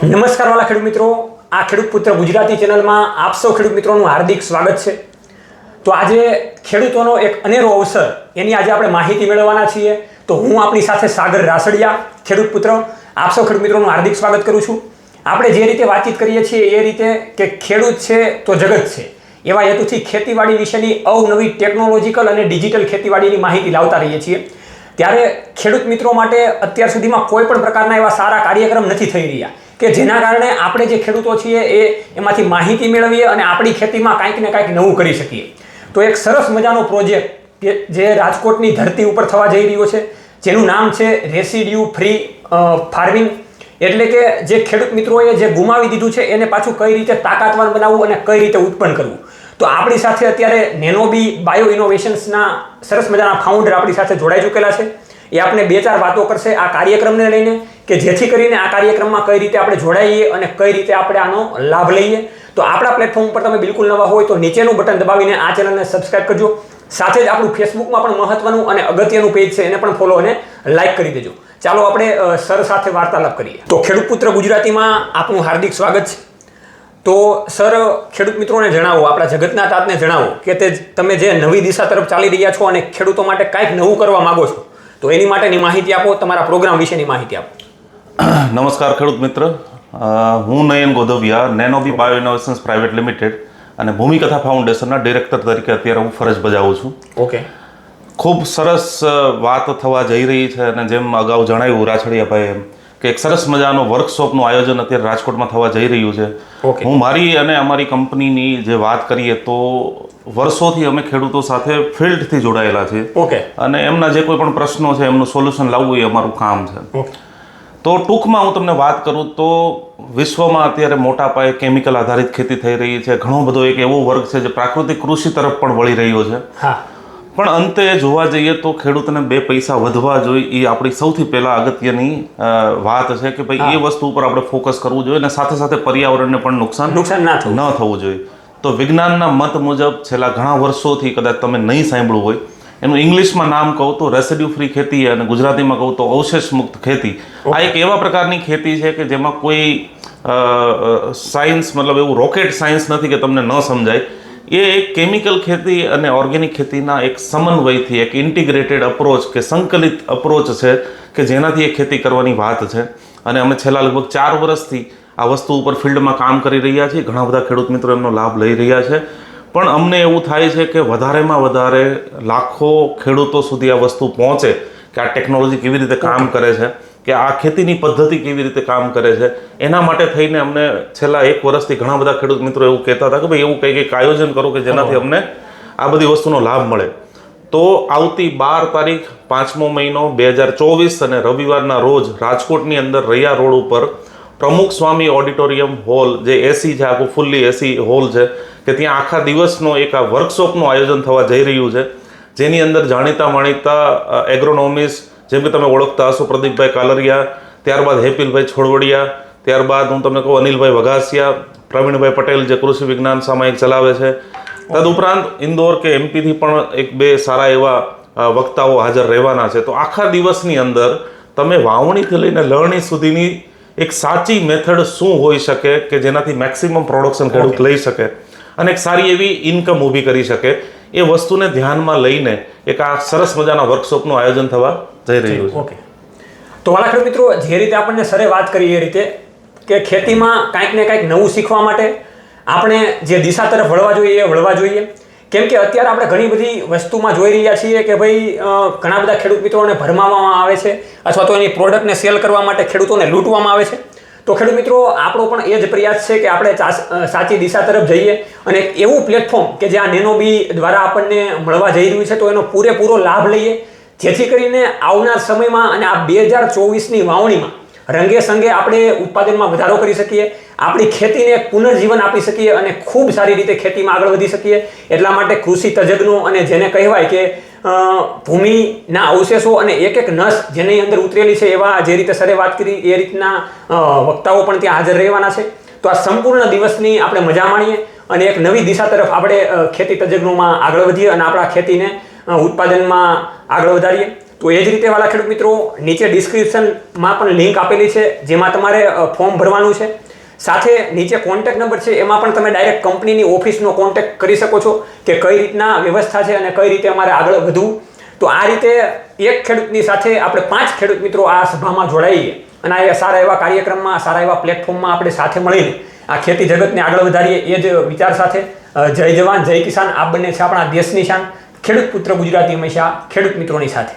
નમસ્કાર વાલા ખેડૂત મિત્રો, આ ખેડૂત પુત્ર ગુજરાતી ચેનલમાં આપ સૌ ખેડૂત મિત્રોનું હાર્દિક સ્વાગત છે. તો આજે ખેડૂતોનો એક અનેરો અવસર એની આજે આપણે માહિતી મેળવવાના છીએ. તો હું આપણી સાથે સાગર રાસડિયા, ખેડૂત પુત્ર, આપ સૌ ખેડૂત મિત્રોનું હાર્દિક સ્વાગત કરું છું. આપણે જે રીતે વાતચીત કરીએ છીએ એ રીતે કે ખેડૂત છે તો જગત છે, એવા હેતુથી ખેતીવાડી વિશેની અવનવી ટેકનોલોજીકલ અને ડિજિટલ ખેતીવાડીની માહિતી લાવતા રહીએ છીએ. ત્યારે ખેડૂત મિત્રો માટે અત્યાર સુધીમાં કોઈ પણ પ્રકારના એવા સારા કાર્યક્રમ નથી થઈ રહ્યા કે જેના કારણે આપણે જે ખેડૂતો છીએ એમાંથી માહિતી મેળવીએ અને આપણી ખેતીમાં કાંઈક ને કાંઈક નવું કરી શકીએ. તો એક સરસ મજાનો પ્રોજેક્ટ જે રાજકોટની ધરતી ઉપર થવા જઈ રહ્યો છે, જેનું નામ છે રેસિડ્યુ ફ્રી ફાર્મિંગ. એટલે કે જે ખેડૂત મિત્રોએ જે ગુમાવી દીધું છે એને પાછું કઈ રીતે તાકાતવાન બનાવવું અને કઈ રીતે ઉત્પન્ન કરવું. તો આપણી સાથે અત્યારે નેનોબી બાયો ઇનોવેશન્સના સરસ મજાના ફાઉન્ડર આપણી સાથે જોડાઈ ચૂકેલા છે. એ આપણે 2-4 વાતો કરશે આ કાર્યક્રમને લઈને, કે જેથી કરીને આ કાર્યક્રમમાં કઈ રીતે આપણે જોડાઈએ અને કઈ રીતે આપણે આનો લાભ લઈએ. તો આપણા પ્લેટફોર્મ પર તમે બિલકુલ નવા હોય તો નીચેનું બટન દબાવીને આ ચેનલને સબસ્ક્રાઇબ કરજો. સાથે જ આપણું ફેસબુકમાં પણ મહત્વનું અને અગત્યનું પેજ છે, એને પણ ફોલો અને લાઇક કરી દેજો. ચાલો આપણે સર સાથે વાર્તાલાપ કરીએ. તો ખેડૂત પુત્ર ગુજરાતીમાં આપનું હાર્દિક સ્વાગત છે. તો સર, ખેડૂત મિત્રોને જણાવો, આપણા જગતના તાતને જણાવો કે તમે જે નવી દિશા તરફ ચાલી રહ્યા છો અને ખેડૂતો માટે કાંઈક નવું કરવા માંગો છો, તો એની માટેની માહિતી આપો, તમારા પ્રોગ્રામ વિશેની માહિતી આપો. નમસ્કાર ખેડૂત મિત્ર, હું નયન ગોધવિયા, નેનોબી બાયો ઇનોવેશન્સ પ્રાઇવેટ લિમિટેડ અને ભૂમિકથા ફાઉન્ડેશનના ડિરેક્ટર તરીકે અત્યારે હું ફરજ બજાવું છું. ઓકે, ખૂબ સરસ વાત થવા જઈ રહી છે અને જેમ અગાઉ જણાવ્યું રાછડિયાભાઈ એમ કે એક સરસ મજાનો વર્કશોપનું આયોજન અત્યારે રાજકોટમાં થવા જઈ રહ્યું છે. હું મારી અને અમારી કંપનીની જે વાત કરીએ તો વર્ષોથી અમે ખેડૂતો સાથે ફિલ્ડથી જોડાયેલા છીએ. ઓકે, અને એમના જે કોઈ પણ પ્રશ્નો છે એમનું સોલ્યુશન લાવવું એ અમારું કામ છે. તો ટૂંકમાં હું તમને વાત કરું તો વિશ્વમાં અત્યારે મોટા પાયે કેમિકલ આધારિત ખેતી થઈ રહી છે. ઘણો બધો એક એવો વર્ગ છે જે પ્રાકૃતિક કૃષિ તરફ પણ વળી રહ્યો છે. પણ અંતે જોવા જઈએ તો ખેડૂતને 2 પૈસા વધવા જોઈએ એ આપણી સૌથી પહેલા અગત્યની વાત છે કે ભાઈ એ વસ્તુ ઉપર આપણે ફોકસ કરવું જોઈએ અને સાથે સાથે પર્યાવરણને પણ નુકસાન ન થવું જોઈએ. તો વિજ્ઞાનના મત મુજબ છેલ્લા ઘણા વર્ષોથી, કદાચ તમે નહીં સાંભળ્યું હોય, એનું ઇંગ્લિશમાં નામ કહું તો રેસિડ્યુ ફ્રી ખેતી અને ગુજરાતીમાં કહું તો અવશેષ મુક્ત ખેતી. આ એક એવા પ્રકારની ખેતી છે કે જેમાં કોઈ સાયન્સ, મતલબ એવું રોકેટ સાયન્સ નથી કે તમને ન સમજાય. એ એક કેમિકલ ખેતી અને ઓર્ગેનિક ખેતીના એક સમન્વયથી એક ઇન્ટિગ્રેટેડ અપ્રોચ કે સંકલિત અપ્રોચ છે કે જેનાથી એ ખેતી કરવાની વાત છે. અને અમે છેલ્લા લગભગ 4 વર્ષથી આ વસ્તુ ઉપર ફિલ્ડમાં કામ કરી રહ્યા છીએ. ઘણા બધા ખેડૂત મિત્રો એમનો લાભ લઈ રહ્યા છે. પણ અમને એવું થાય છે કે વધારેમાં વધારે લાખો ખેડૂતો સુધી આ વસ્તુ પહોંચે કે આ ટેકનોલોજી કેવી રીતે કામ કરે છે, કે આ ખેતીની પદ્ધતિ કેવી રીતે કામ કરે છે. એના માટે થઈને અમને છેલ્લા 1 વર્ષથી ઘણા બધા ખેડૂત મિત્રો એવું કહેતા હતા કે ભાઈ એવું કંઈક આયોજન કરો કે જેનાથી અમને આ બધી વસ્તુનો લાભ મળે. તો આવતી 12 તારીખ 5મો મહિનો 2024 અને રવિવારના રોજ રાજકોટની અંદર રૈયા રોડ ઉપર પ્રમુખ સ્વામી ઓડિટોરિયમ હોલ, જે એસી છે, આખું ફૂલ્લી એસી હોલ છે, કે ત્યાં આખા દિવસનો એક આ વર્કશોપનું આયોજન થવા જઈ રહ્યું છે. જેની અંદર જાણીતા એગ્રોનોમિસ્ટ જેમ કે તમે ઓળખતા હશો પ્રદીપભાઈ કાલરિયા, ત્યારબાદ હેપીલભાઈ છોડવડિયા, ત્યારબાદ હું તમને કહું અનિલભાઈ વઘાસિયા, પ્રવીણભાઈ પટેલ જે કૃષિ વિજ્ઞાન સામાયિક ચલાવે છે. તદુપરાંત ઇન્દોર કે એમપીથી પણ 1-2 સારા એવા વક્તાઓ હાજર રહેવાના છે. તો આખા દિવસની અંદર તમે વાવણીથી લઈને લણણી સુધીની એક સાચી મેથડ શું હોઈ શકે કે જેનાથી મેક્સિમમ પ્રોડક્શન ખેડૂત લઈ શકે અને એક સારી એવી ઇન્કમ ઊભી કરી શકે, એ વસ્તુને ધ્યાનમાં લઈને એક આ સરસ મજાના વર્કશોપનું આયોજન થવા જઈ રહ્યું છે. ઓકે, તો વાલા ખેડૂત મિત્રો, જે રીતે આપણને સરે વાત કરી એ રીતે કે ખેતીમાં કાંઈક ને કાંઈક નવું શીખવા માટે આપણે જે દિશા તરફ વળવા જોઈએ એ વળવા જોઈએ. કેમ કે અત્યારે આપણે ઘણી બધી વસ્તુમાં જોઈ રહ્યા છીએ કે ભાઈ ઘણા બધા ખેડૂત મિત્રોને ભરમાવવામાં આવે છે અથવા તો એની પ્રોડક્ટને સેલ કરવા માટે ખેડૂતોને લૂંટવામાં આવે છે. તો ખેડૂત મિત્રો, આપણો પણ એ જ પ્રયાસ છે કે આપણે સાચી દિશા તરફ જઈએ અને એવું પ્લેટફોર્મ કે જે આ નેનોબી દ્વારા આપણને મળવા જઈ રહ્યું છે તો એનો પૂરેપૂરો લાભ લઈએ, જેથી કરીને આવનાર સમયમાં અને આ 2024ની વાવણીમાં રંગે સંગે આપણે ઉત્પાદનમાં વધારો કરી શકીએ, આપણી ખેતીને એક પુનર્જીવન આપી શકીએ અને ખૂબ સારી રીતે ખેતીમાં આગળ વધી શકીએ. એટલા માટે કૃષિ તજજ્ઞો અને જેને કહેવાય કે ભૂમિના અવશેષો અને એક નસ જેની અંદર ઉતરેલી છે એવા, જે રીતે સરે વાત કરી એ રીતના વક્તાઓ પણ ત્યાં હાજર રહેવાના છે. તો આ સંપૂર્ણ દિવસની આપણે મજા માણીએ અને એક નવી દિશા તરફ આપણે ખેતી તજજ્ઞોમાં આગળ વધીએ અને આપણા ખેતીને ઉત્પાદનમાં આગળ વધારીએ. તો એ જ રીતે વાલા ખેડૂત મિત્રો નીચે ડિસ્ક્રિપ્શનમાં પણ લિંક આપેલી છે જેમાં તમારે ફોર્મ ભરવાનું છે. સાથે નીચે કોન્ટેક્ટ નંબર છે એમાં પણ તમે ડાયરેક્ટ કંપનીની ઓફિસનો કોન્ટેક્ટ કરી શકો છો કે કઈ રીતના વ્યવસ્થા છે અને કઈ રીતે અમારે આગળ વધવું. તો આ રીતે એક ખેડૂતની સાથે આપણે 5 ખેડૂત મિત્રો આ સભામાં જોડાઈએ અને આ સારા એવા કાર્યક્રમમાં સારા એવા પ્લેટફોર્મમાં આપણે સાથે મળીને આ ખેતી જગતને આગળ વધારીએ એ જ વિચાર સાથે જય જવાન જય કિસાન આ બંને છે આપણા દેશની શાન. ખેડૂત પુત્ર ગુજરાતી હંમેશા ખેડૂત મિત્રોની સાથે.